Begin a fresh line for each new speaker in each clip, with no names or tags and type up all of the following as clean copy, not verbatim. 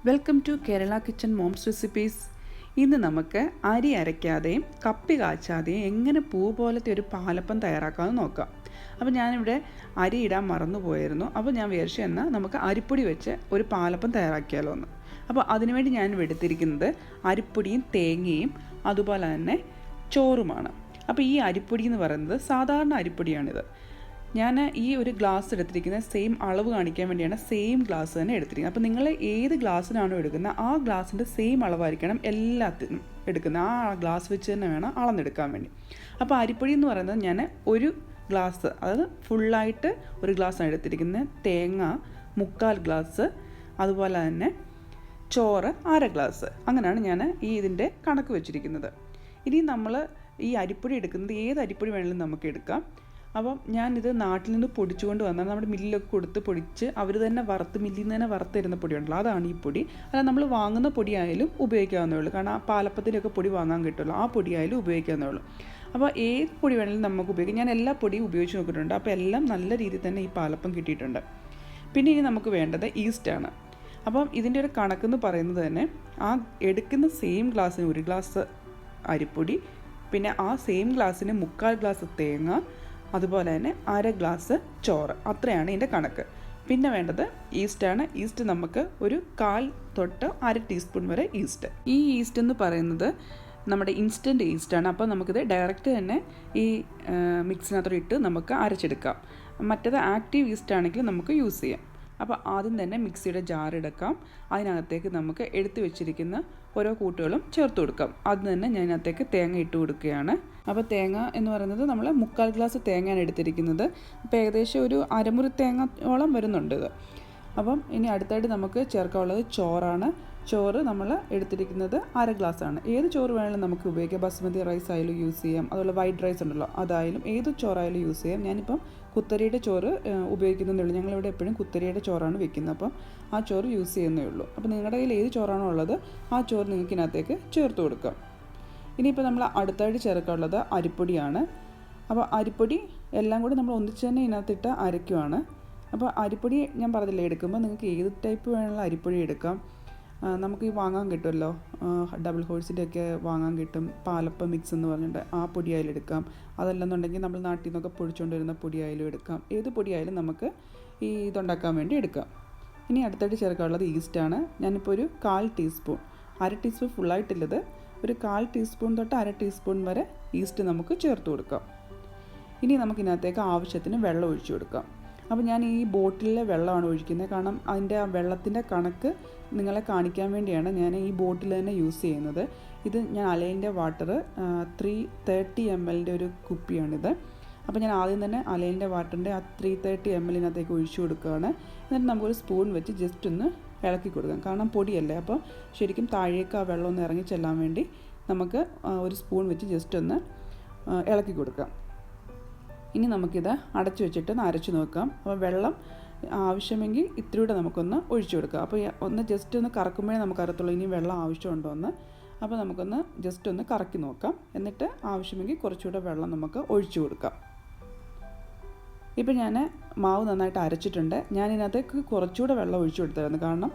Welcome to Kerala kitchen mom's recipes. ഇന്ന് നമുക്ക് അരി അരയ്ക്കാതെയും കപ്പി കാച്ചാതെയും എങ്ങനെ പൂ പോലത്തെ ഒരു പാലപ്പം തയ്യാറാക്കാമെന്ന് നോക്കാം. അപ്പോൾ ഞാനിവിടെ അരി ഇടാൻ മറന്നുപോയിരുന്നു. അപ്പോൾ ഞാൻ വിചാരിച്ചു എന്നാൽ നമുക്ക് അരിപ്പൊടി വെച്ച് ഒരു പാലപ്പം തയ്യാറാക്കിയാലോ എന്ന്. അപ്പോൾ അതിനുവേണ്ടി ഞാൻ എടുത്തിരിക്കുന്നത് അരിപ്പൊടിയും തേങ്ങയും അതുപോലെ തന്നെ ചോറുമാണ്. അപ്പോൾ ഈ അരിപ്പൊടി എന്ന് പറയുന്നത് സാധാരണ അരിപ്പൊടിയാണിത്. ഞാൻ ഈ ഒരു ഗ്ലാസ് എടുത്തിരിക്കുന്നത് സെയിം അളവ് കാണിക്കാൻ വേണ്ടിയാണ് സെയിം ഗ്ലാസ് തന്നെ എടുത്തിരിക്കുന്നത്. അപ്പോൾ നിങ്ങൾ ഏത് ഗ്ലാസ്സിനാണോ എടുക്കുന്നത് ആ ഗ്ലാസിൻ്റെ സെയിം അളവായിരിക്കണം എല്ലാത്തിനും എടുക്കുന്നത്. ആ ഗ്ലാസ് വെച്ച് തന്നെ വേണം അളന്നെടുക്കാൻ വേണ്ടി. അപ്പോൾ അരിപ്പൊടി എന്ന് പറയുന്നത് ഞാൻ ഒരു ഗ്ലാസ്, അതായത് ഫുള്ളായിട്ട് ഒരു ഗ്ലാസ്സാണ് എടുത്തിരിക്കുന്നത്. തേങ്ങ 3/4 ഗ്ലാസ്, അതുപോലെ തന്നെ ചോറ് 1/2 ഗ്ലാസ്. അങ്ങനെയാണ് ഞാൻ ഇതിൻ്റെ കണക്ക് വെച്ചിരിക്കുന്നത്. ഇനി നമ്മൾ ഈ അരിപ്പൊടി എടുക്കുന്നത് ഏത് അരിപ്പൊടി വേണമെങ്കിലും നമുക്ക് എടുക്കാം. അപ്പം ഞാനിത് നാട്ടിൽ നിന്ന് പൊടിച്ചുകൊണ്ട് വന്നാൽ നമ്മുടെ മില്ലിലൊക്കെ കൊടുത്ത് പൊടിച്ച് അവർ തന്നെ മില്ലിൽ നിന്ന് തന്നെ വറുത്തിരുന്ന പൊടിയുണ്ടല്ലോ, അതാണ് ഈ പൊടി. അല്ല നമ്മൾ വാങ്ങുന്ന പൊടിയായാലും ഉപയോഗിക്കാവുന്നേ ഉള്ളൂ. കാരണം ആ പാലപ്പത്തിൻ്റെയൊക്കെ പൊടി വാങ്ങാൻ കിട്ടുമല്ലോ, ആ പൊടിയായാലും ഉപയോഗിക്കാവുന്നേ ഉള്ളൂ. അപ്പോൾ ഏത് പൊടി വേണമെങ്കിലും നമുക്ക് ഉപയോഗിക്കാം. ഞാൻ എല്ലാ പൊടിയും ഉപയോഗിച്ച് നോക്കിയിട്ടുണ്ട്. അപ്പോൾ എല്ലാം നല്ല രീതിയിൽ തന്നെ ഈ പാലപ്പം കിട്ടിയിട്ടുണ്ട്. പിന്നെ ഇനി നമുക്ക് വേണ്ടത് ഈസ്റ്റാണ്. അപ്പം ഇതിൻ്റെ ഒരു കണക്കെന്ന് പറയുന്നത് തന്നെ ആ എടുക്കുന്ന സെയിം ഗ്ലാസ്സിന് 1 ഗ്ലാസ് അരിപ്പൊടി, പിന്നെ ആ സെയിം ഗ്ലാസ്സിന് 3/4 ഗ്ലാസ് തേങ്ങ, അതുപോലെ തന്നെ 1/2 ഗ്ലാസ് ചോറ്. അത്രയാണ് ഇതിൻ്റെ കണക്ക്. പിന്നെ വേണ്ടത് ഈസ്റ്റാണ്. ഈസ്റ്റ് നമുക്ക് ഒരു 1/4 തൊട്ട് 1/2 ടീസ്പൂൺ വരെ ഈസ്റ്റ്. ഈ ഈസ്റ്റ് എന്ന് പറയുന്നത് നമ്മുടെ ഇൻസ്റ്റൻറ്റ് ഈസ്റ്റാണ്. അപ്പോൾ നമുക്കിത് ഡയറക്റ്റ് തന്നെ ഈ മിക്സിനകത്തോടെ ഇട്ട് നമുക്ക് അരച്ചെടുക്കാം. മറ്റേത് ആക്റ്റീവ് ഈസ്റ്റ് ആണെങ്കിൽ നമുക്ക് യൂസ് ചെയ്യാം. അപ്പോൾ ആദ്യം തന്നെ മിക്സിയുടെ ജാർ എടുക്കാം. അതിനകത്തേക്ക് നമുക്ക് എടുത്തു വെച്ചിരിക്കുന്ന ഓരോ കൂട്ടുകളും ചേർത്ത് കൊടുക്കാം. അത് തന്നെ ഞാൻ അതിനകത്തേക്ക് തേങ്ങ ഇട്ട് കൊടുക്കുകയാണ്. അപ്പോൾ തേങ്ങ എന്ന് പറയുന്നത് നമ്മൾ 3/4 ഗ്ലാസ് തേങ്ങയാണ് എടുത്തിരിക്കുന്നത്. അപ്പോൾ ഏകദേശം ഒരു അരമുറി തേങ്ങയോളം വരുന്നുണ്ട് ഇത്. അപ്പം ഇനി അടുത്തായിട്ട് നമുക്ക് ചേർക്കാനുള്ളത് ചോറാണ്. ചോറ് നമ്മൾ എടുത്തിരിക്കുന്നത് 1/2 ഗ്ലാസ്സാണ്. ഏത് ചോറ് വേണമെങ്കിലും നമുക്ക് ഉപയോഗിക്കാം. ബസ്മതി റൈസ് ആയാലും യൂസ് ചെയ്യാം, അതുപോലെ വൈറ്റ് റൈസ് ഉണ്ടല്ലോ അതായാലും ഏത് ചോറായാലും യൂസ് ചെയ്യാം. ഞാനിപ്പം കുത്തരിയുടെ ചോറ് ഉപയോഗിക്കുന്നതേ ഉള്ളൂ. ഞങ്ങളിവിടെ എപ്പോഴും കുത്തരിയുടെ ചോറാണ് വെക്കുന്നത്. അപ്പം ആ ചോറ് യൂസ് ചെയ്യുന്നേ ഉള്ളൂ. അപ്പോൾ നിങ്ങളുടെ കയ്യിൽ ഏത് ചോറാണോ ഉള്ളത് ആ ചോറ് നിങ്ങൾക്ക് ഇതിനകത്തേക്ക് ചേർത്ത് കൊടുക്കാം. ഇനിയിപ്പോൾ നമ്മൾ അടുത്തായിട്ട് ചേർക്കാനുള്ളത് അരിപ്പൊടിയാണ്. അപ്പോൾ അരിപ്പൊടി എല്ലാം കൂടി നമ്മൾ ഒന്നിച്ച് തന്നെ ഇതിനകത്തിട്ട് അരയ്ക്കുവാണ്. അപ്പോൾ അരിപ്പൊടി ഞാൻ പറഞ്ഞില്ലേ, എടുക്കുമ്പോൾ നിങ്ങൾക്ക് ഏത് ടൈപ്പ് വേണമെങ്കിലും അരിപ്പൊടി എടുക്കാം. നമുക്ക് ഈ വാങ്ങാൻ കിട്ടുമല്ലോ, ഡബിൾ ഹോഴ്സിൻ്റെ ഒക്കെ വാങ്ങാൻ കിട്ടും. പാലപ്പം മിക്സ് എന്ന് പറഞ്ഞിട്ട് ആ പൊടിയായാലും എടുക്കാം. അതല്ലെന്നുണ്ടെങ്കിൽ നമ്മൾ നാട്ടിൽ നിന്നൊക്കെ പൊടിച്ചുകൊണ്ട് വരുന്ന പൊടിയായാലും എടുക്കാം. ഏത് പൊടിയായാലും നമുക്ക് ഈ ഇതുണ്ടാക്കാൻ വേണ്ടി എടുക്കാം. ഇനി അടുത്തായിട്ട് ചേർക്കാനുള്ളത് ഈസ്റ്റാണ്. ഞാനിപ്പോൾ ഒരു 1/4 ടീസ്പൂൺ, 1/2 ടീസ്പൂൺ ഫുള്ളായിട്ടുള്ളത്, ഒരു 1/4 ടീസ്പൂൺ തൊട്ട് 1/2 ടീസ്പൂൺ വരെ ഈസ്റ്റ് നമുക്ക് ചേർത്ത് കൊടുക്കാം. ഇനി നമുക്കിതിനകത്തേക്ക് ആവശ്യത്തിന് വെള്ളം ഒഴിച്ചു കൊടുക്കാം. അപ്പോൾ ഞാൻ ഈ ബോട്ടിലിലെ വെള്ളമാണ് ഒഴിക്കുന്നത്. കാരണം അതിൻ്റെ ആ വെള്ളത്തിൻ്റെ കണക്ക് നിങ്ങളെ കാണിക്കാൻ വേണ്ടിയാണ് ഞാൻ ഈ ബോട്ടിൽ തന്നെ യൂസ് ചെയ്യുന്നത്. ഇത് ഞാൻ അലൈൻ്റെ വാട്ടർ 330 ml ഒരു കുപ്പിയാണിത്. അപ്പോൾ ഞാൻ ആദ്യം തന്നെ അലൈൻ്റെ വാട്ടറിൻ്റെ ആ 330 ml ഒഴിച്ചു കൊടുക്കുകയാണ്. എന്നിട്ട് നമുക്കൊരു സ്പൂൺ വെച്ച് ജസ്റ്റ് ഒന്ന് ഇളക്കി കൊടുക്കാം. കാരണം പൊടിയല്ലേ, അപ്പോൾ ശരിക്കും താഴേക്ക് ആ വെള്ളം ഒന്ന് ഇറങ്ങി ചെല്ലാൻ വേണ്ടി നമുക്ക് ഒരു സ്പൂൺ വെച്ച് ജസ്റ്റ് ഒന്ന് ഇളക്കി കൊടുക്കാം. ഇനി നമുക്കിത് അടച്ചു വെച്ചിട്ട് അരച്ച് നോക്കാം. അപ്പോൾ വെള്ളം ആവശ്യമെങ്കിൽ ഇത്തിരിയൂടെ നമുക്കൊന്ന് ഒഴിച്ചു കൊടുക്കാം. അപ്പോൾ ഒന്ന് ജസ്റ്റ് ഒന്ന് കറക്കുമ്പോഴേ നമുക്ക് അറിയത്തുള്ളൂ ഇനി വെള്ളം ആവശ്യമുണ്ടോ എന്ന്. അപ്പോൾ നമുക്കൊന്ന് ജസ്റ്റ് ഒന്ന് കറക്കി നോക്കാം. എന്നിട്ട് ആവശ്യമെങ്കിൽ കുറച്ചുകൂടെ വെള്ളം നമുക്ക് ഒഴിച്ചു കൊടുക്കാം. ഇപ്പോൾ ഞാൻ മാവ് നന്നായിട്ട് അരച്ചിട്ടുണ്ട്. ഞാൻ ഇതിനകത്തേക്ക് കുറച്ചുകൂടെ വെള്ളം ഒഴിച്ചു കൊടുത്തായിരുന്നു. കാരണം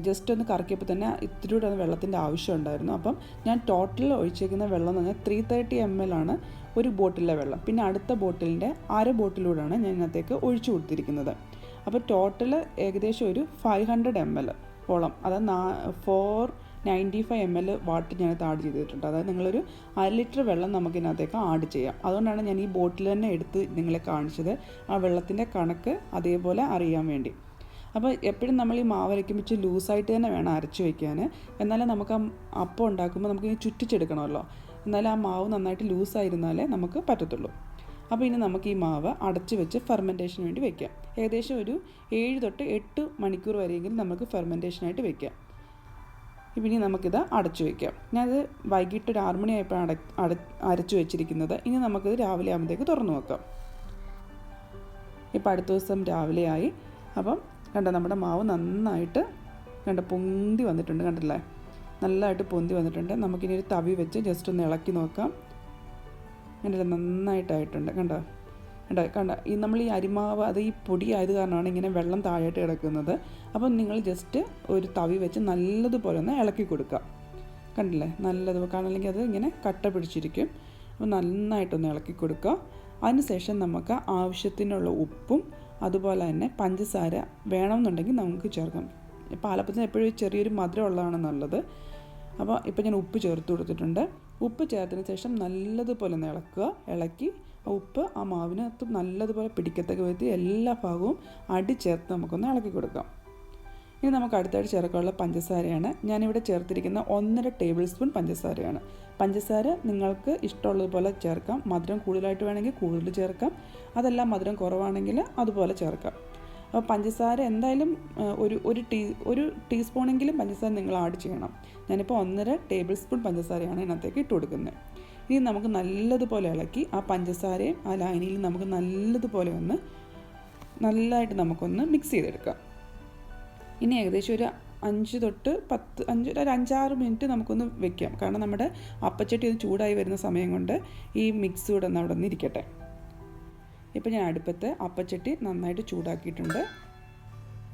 ജസ്റ്റ് ഒന്ന് കറക്കിയപ്പോൾ തന്നെ ഇത്തിരിയൂടെ വെള്ളത്തിൻ്റെ ആവശ്യം ഉണ്ടായിരുന്നു. അപ്പം ഞാൻ ടോട്ടൽ ഒഴിച്ചേക്കുന്ന വെള്ളം എന്ന് പറഞ്ഞാൽ 330 ml ആണ് ഒരു ബോട്ടിലെ വെള്ളം. പിന്നെ അടുത്ത ബോട്ടിലിൻ്റെ 1/2 ബോട്ടിലൂടെയാണ് ഞാൻ ഇതിനകത്തേക്ക് ഒഴിച്ചു കൊടുത്തിരിക്കുന്നത്. അപ്പോൾ ടോട്ടൽ ഏകദേശം ഒരു 500 ml ഓളം, അതായത് 495 ml വാട്ടർ ഞാനത് ആഡ് ചെയ്തിട്ടുണ്ട്. അതായത് നിങ്ങളൊരു 1/2 ലിറ്റർ വെള്ളം നമുക്കിതിനകത്തേക്ക് ആഡ് ചെയ്യാം. അതുകൊണ്ടാണ് ഞാൻ ഈ ബോട്ടിൽ തന്നെ എടുത്ത് നിങ്ങളെ കാണിച്ചത്, ആ വെള്ളത്തിൻ്റെ കണക്ക് അതേപോലെ അറിയാൻ വേണ്ടി. അപ്പോൾ എപ്പോഴും നമ്മൾ ഈ മാവ് അരയ്ക്കുമ്പോൾ ഇച്ചിരി ലൂസായിട്ട് തന്നെ വേണം അരച്ച് വയ്ക്കാൻ. എന്നാലും നമുക്ക് അപ്പം ഉണ്ടാക്കുമ്പോൾ നമുക്ക് ചുറ്റിച്ചെടുക്കണമല്ലോ, എന്നാലും ആ മാവ് നന്നായിട്ട് ലൂസായിരുന്നാലേ നമുക്ക് പറ്റത്തുള്ളൂ. അപ്പോൾ ഇനി നമുക്ക് ഈ മാവ് അടച്ച് വെച്ച് ഫെർമെൻറ്റേഷന് വേണ്ടി വയ്ക്കാം. ഏകദേശം ഒരു 7 തൊട്ട് 8 മണിക്കൂർ വരെയെങ്കിലും നമുക്ക് ഫെർമെൻറ്റേഷനായിട്ട് വയ്ക്കാം. ഇനി നമുക്കിത് അടച്ചു വയ്ക്കാം. ഞാനത് വൈകിട്ട് ഒരു 6 മണിയായപ്പോഴാണ് അരച്ചു വെച്ചിരിക്കുന്നത്. ഇനി നമുക്കിത് രാവിലെ ആകുമ്പോഴത്തേക്ക് തുറന്നു നോക്കാം. ഇപ്പോൾ അടുത്ത ദിവസം രാവിലെ ആയി. അപ്പം കണ്ടോ, നമ്മുടെ മാവ് നന്നായിട്ട് പൊന്തി വന്നിട്ടുണ്ട്. കണ്ടില്ലേ, നല്ലതായിട്ട് പൊന്തി വന്നിട്ടുണ്ട്. നമുക്കിനി ഒരു തവി വെച്ച് ജസ്റ്റ് ഒന്ന് ഇളക്കി നോക്കാം. കണ്ടില്ല, നന്നായിട്ടായിട്ടുണ്ട്. കണ്ടോ, കണ്ട നമ്മൾ ഈ അരിമാവ് അത് ഈ പൊടി ആയത് കാരണമാണ് ഇങ്ങനെ വെള്ളം താഴോട്ട് കിടക്കുന്നത്. അപ്പം നിങ്ങൾ ജസ്റ്റ് ഒരു തവി വെച്ച് നല്ലതുപോലെ ഒന്ന് ഇളക്കി കൊടുക്കുക. കണ്ടില്ലേ, നല്ലതുപോലെ, കാരണം അല്ലെങ്കിൽ അത് ഇങ്ങനെ കട്ട പിടിച്ചിരിക്കും. അപ്പോൾ നന്നായിട്ടൊന്ന് ഇളക്കി കൊടുക്കുക. അതിനുശേഷം നമുക്ക് ആവശ്യത്തിനുള്ള ഉപ്പും അതുപോലെ തന്നെ പഞ്ചസാര വേണമെന്നുണ്ടെങ്കിൽ നമുക്ക് ചേർക്കാം. പാലപ്പത്തിന് എപ്പോഴും ചെറിയൊരു മധുരം ഉള്ളതാണ് നല്ലത്. അപ്പോൾ ഇപ്പോൾ ഞാൻ ഉപ്പ് ചേർത്ത് കൊടുത്തിട്ടുണ്ട്. ഉപ്പ് ചേർത്തതിന് ശേഷം നല്ലതുപോലെ ഒന്ന് ഇളക്കി ഉപ്പ് ആ മാവിനകത്ത് നല്ലതുപോലെ പിടിക്കത്തക്ക വിധത്തിൽ എല്ലാ ഭാഗവും ചേർത്ത് നമുക്കൊന്ന് ഇളക്കി കൊടുക്കാം. ഇനി നമുക്ക് അടുത്തായിട്ട് ചേർക്കാനുള്ള പഞ്ചസാരയാണ്. ഞാനിവിടെ ചേർത്തിരിക്കുന്ന 1.5 ടേബിൾ സ്പൂൺ പഞ്ചസാരയാണ്. പഞ്ചസാര നിങ്ങൾക്ക് ഇഷ്ടമുള്ളതുപോലെ ചേർക്കാം. മധുരം കൂടുതലായിട്ട് വേണമെങ്കിൽ കൂടുതൽ ചേർക്കാം, അതല്ല മധുരം കുറവാണെങ്കിൽ അതുപോലെ ചേർക്കാം. അപ്പോൾ പഞ്ചസാര എന്തായാലും ഒരു ടീസ്പൂണെങ്കിലും പഞ്ചസാര നിങ്ങൾ ആഡ് ചെയ്യണം. ഞാനിപ്പോൾ 1.5 ടേബിൾ സ്പൂൺ പഞ്ചസാരയാണ് ഇതിനകത്തേക്ക് ഇട്ട് കൊടുക്കുന്നത്. ഇനി നമുക്ക് നല്ലതുപോലെ ഇളക്കി ആ പഞ്ചസാരയും ആ ലായനിയിൽ നമുക്ക് നല്ലതായിട്ട് നമുക്കൊന്ന് മിക്സ് ചെയ്തെടുക്കാം. ഇനി ഏകദേശം ഒരു 5-6 മിനിറ്റ് നമുക്കൊന്ന് വെക്കാം. കാരണം നമ്മുടെ അപ്പച്ചട്ടി ഒന്ന് ചൂടായി വരുന്ന സമയം കൊണ്ട് ഈ മിക്സ് കൂടെ ഒന്ന് അവിടെ നിന്ന് ഇരിക്കട്ടെ. ഇപ്പോൾ ഞാൻ അടുപ്പത്ത് അപ്പച്ചട്ടി നന്നായിട്ട് ചൂടാക്കിയിട്ടുണ്ട്.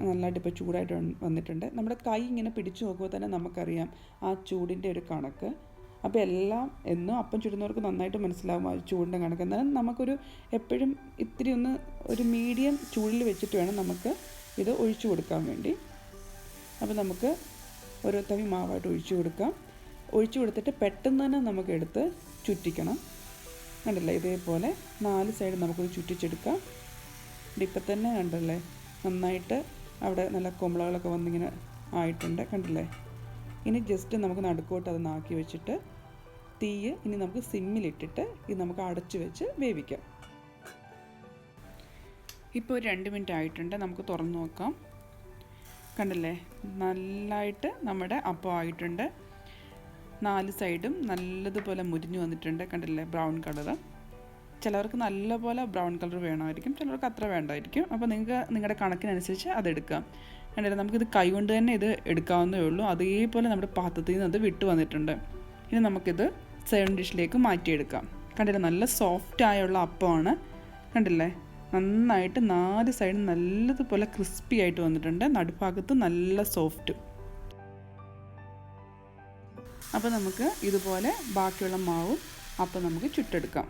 നല്ലതായിട്ട് ഇപ്പോൾ ചൂടായിട്ട് വന്നിട്ടുണ്ട്. നമ്മുടെ കൈ ഇങ്ങനെ പിടിച്ചു നോക്കുമ്പോൾ തന്നെ നമുക്കറിയാം ആ ചൂടിൻ്റെ ഒരു കണക്ക്. അപ്പോൾ എന്നും അപ്പം ചുടുന്നവർക്ക് നന്നായിട്ട് മനസ്സിലാവും ആ ചൂടിൻ്റെ കണക്ക്. എന്നാലും നമുക്കൊരു എപ്പോഴും ഇത്തിരി ഒരു മീഡിയം ചൂടിൽ വെച്ചിട്ട് വേണം നമുക്ക് ഇത് ഒഴിച്ചു കൊടുക്കാൻ വേണ്ടി. അപ്പോൾ നമുക്ക് ഓരോ തവി മാവായിട്ട് ഒഴിച്ചു കൊടുക്കാം. ഒഴിച്ചു കൊടുത്തിട്ട് പെട്ടെന്ന് തന്നെ നമുക്ക് എടുത്ത് ചുറ്റിക്കണം. കണ്ടല്ലേ, ഇതേപോലെ 4 സൈഡ് നമുക്കൊന്ന് ചുറ്റിച്ചെടുക്കാം. ഇപ്പം തന്നെ കണ്ടല്ലേ, നന്നായിട്ട് അവിടെ നല്ല കൊമ്പളകളൊക്കെ വന്നിങ്ങനെ ആയിട്ടുണ്ട്. കണ്ടില്ലേ, ഇനി ജസ്റ്റ് നമുക്ക് നടുക്കോട്ട് അത് നാക്കി വെച്ചിട്ട് ഇനി നമുക്ക് സിമ്മിലിട്ടിട്ട് ഇത് നമുക്ക് അടച്ചു വെച്ച് വേവിക്കാം. ഇപ്പോൾ ഒരു 2 മിനിറ്റ് ആയിട്ടുണ്ട്. നമുക്ക് തുറന്ന് നോക്കാം. കണ്ടില്ലേ, നല്ലതായിട്ട് നമ്മുടെ അപ്പം ആയിട്ടുണ്ട്. 4 സൈഡും നല്ലതുപോലെ മുരിഞ്ഞു വന്നിട്ടുണ്ട്. കണ്ടില്ലേ, ബ്രൗൺ കളറ്. ചിലവർക്ക് നല്ലപോലെ ബ്രൗൺ കളർ വേണമായിരിക്കും, ചിലവർക്ക് അത്ര വേണ്ടായിരിക്കും. അപ്പോൾ നിങ്ങൾക്ക് നിങ്ങളുടെ കണക്കിനനുസരിച്ച് അതെടുക്കാം. കണ്ടില്ലേ, നമുക്കിത് കൈ കൊണ്ട് തന്നെ ഇത് എടുക്കാവുന്നേ ഉള്ളൂ. അതേപോലെ നമ്മുടെ പാത്രത്തിൽ നിന്ന് അത് വിട്ട് വന്നിട്ടുണ്ട്. ഇനി നമുക്കിത് സെർവിങ് ഡിഷിലേക്ക് മാറ്റിയെടുക്കാം. കണ്ടില്ലേ, നല്ല സോഫ്റ്റ് ആയുള്ള അപ്പമാണ്. കണ്ടില്ലേ, നന്നായിട്ട് 4 സൈഡും നല്ലതുപോലെ ക്രിസ്പി ആയിട്ട് വന്നിട്ടുണ്ട്. നടുഭാഗത്ത് നല്ല സോഫ്റ്റ്. അപ്പോൾ നമുക്ക് ഇതുപോലെ ബാക്കിയുള്ള മാവും അപ്പം നമുക്ക് ചുട്ടെടുക്കാം.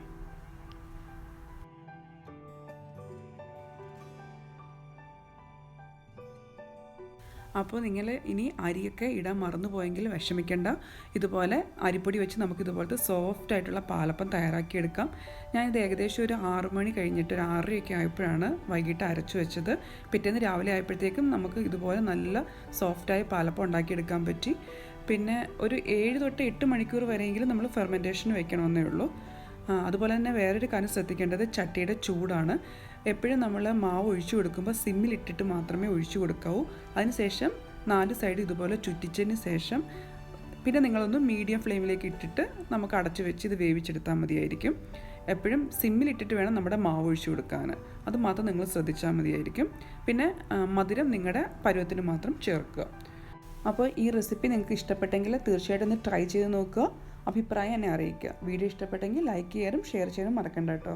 അപ്പോൾ നിങ്ങൾ ഇനി അരിയൊക്കെ ഇടാൻ മറന്നു പോയെങ്കിൽ വിഷമിക്കേണ്ട. ഇതുപോലെ അരിപ്പൊടി വെച്ച് നമുക്ക് ഇതുപോലത്തെ സോഫ്റ്റ് ആയിട്ടുള്ള പാലപ്പം തയ്യാറാക്കിയെടുക്കാം. ഞാനിത് ഏകദേശം ഒരു 6 മണി കഴിഞ്ഞിട്ട് ഒരു 6:30 ആയപ്പോഴാണ് വൈകിട്ട് അരച്ചു വെച്ചത്. പിറ്റേന്ന് രാവിലെ ആയപ്പോഴത്തേക്കും നമുക്ക് ഇതുപോലെ നല്ല സോഫ്റ്റായ പാലപ്പം ഉണ്ടാക്കിയെടുക്കാൻ പറ്റി. പിന്നെ ഒരു 7 തൊട്ട് 8 മണിക്കൂർ വരെയെങ്കിലും നമ്മൾ ഫെർമെൻറ്റേഷൻ വെക്കണമെന്നേ ഉള്ളൂ. അതുപോലെ തന്നെ വേറൊരു കാര്യം ശ്രദ്ധിക്കേണ്ടത് ചട്ടിയുടെ ചൂടാണ്. എപ്പോഴും നമ്മൾ മാവ് ഒഴിച്ചു കൊടുക്കുമ്പോൾ സിമ്മിലിട്ടിട്ട് മാത്രമേ ഒഴിച്ചു കൊടുക്കാവൂ. അതിനുശേഷം 4 സൈഡ് ഇതുപോലെ ചുറ്റിച്ചതിന് ശേഷം പിന്നെ നിങ്ങളൊന്ന് മീഡിയം ഫ്ലെയിമിലേക്ക് ഇട്ടിട്ട് നമുക്ക് അടച്ചു വെച്ച് ഇത് വേവിച്ചെടുത്താൽ മതിയായിരിക്കും. എപ്പോഴും സിമ്മിലിട്ടിട്ട് വേണം നമ്മുടെ മാവ് ഒഴിച്ചു കൊടുക്കാൻ. അത് മാത്രം നിങ്ങൾ ശ്രദ്ധിച്ചാൽ മതിയായിരിക്കും. പിന്നെ മധുരം നിങ്ങളുടെ പരുവത്തിന് മാത്രം ചേർക്കുക. അപ്പോൾ ഈ റെസിപ്പി നിങ്ങൾക്ക് ഇഷ്ടപ്പെട്ടെങ്കിൽ തീർച്ചയായിട്ടും ഒന്ന് ട്രൈ ചെയ്ത് നോക്കുക. അഭിപ്രായം എന്നെ അറിയിക്കുക. വീഡിയോ ഇഷ്ടപ്പെട്ടെങ്കിൽ ലൈക്ക് ചെയ്യാനും ഷെയർ ചെയ്യാനും മറക്കണ്ട കേട്ടോ.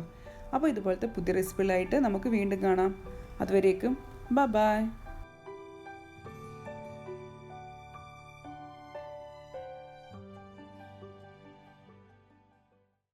അപ്പോൾ ഇതുപോലത്തെ പുതിയ റെസിപ്പികളായിട്ട് നമുക്ക് വീണ്ടും കാണാം. അതുവരേക്കും ബൈ.